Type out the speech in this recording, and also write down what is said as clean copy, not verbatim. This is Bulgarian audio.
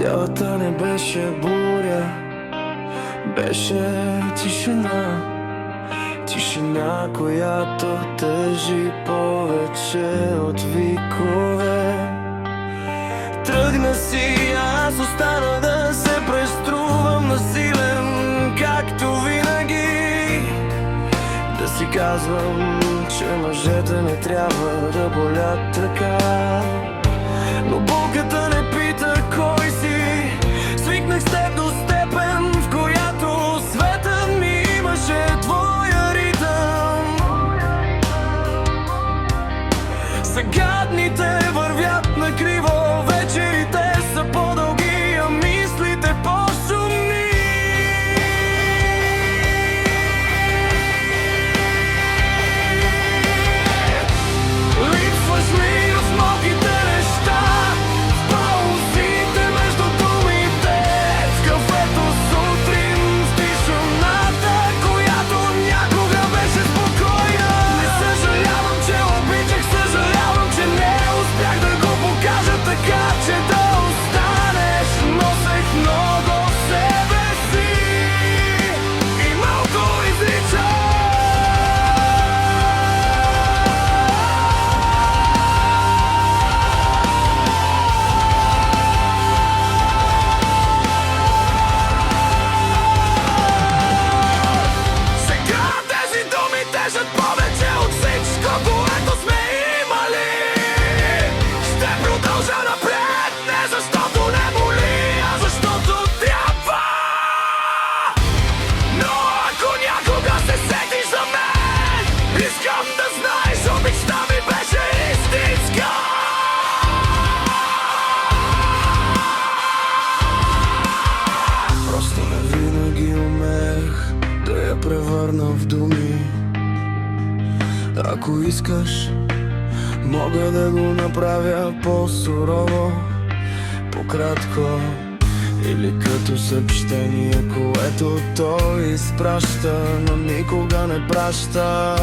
Цялата не беше буря, беше тишина. Тишина, която тъжи повече от викове. Тръгна си, аз остана да се преструвам насилен, както винаги. Да си казвам, че мъжете не трябва да болят така. Но болката не пита кой си. Свикнах с теб до степен, в която светът ми имаше твоя ритъм. Сега дните вървят накриво, вечерите са по-дълги, а мислите по-шумни. Липсваш ми в малките неща, в паузите между думите, в кафето сутрин, в тишината, която някога беше спокойна. Не съжалявам, че обичах, съжалявам, че не успях да го покажа така, че да останеш. Носех много в себе си и малко изричах. Сега тези думи тежат повече от всичко, което сме имали. Ще продължа напред, не защото не боли, а защото трябва. Но ако някога се сетиш за мен, искам да знаеш, обичта ми беше истинска. Просто не винаги умех да я превърна в думи. Ако искаш, мога да го направя по-сурово, по-кратко, или като съобщение, което той изпраща, но никога не праща.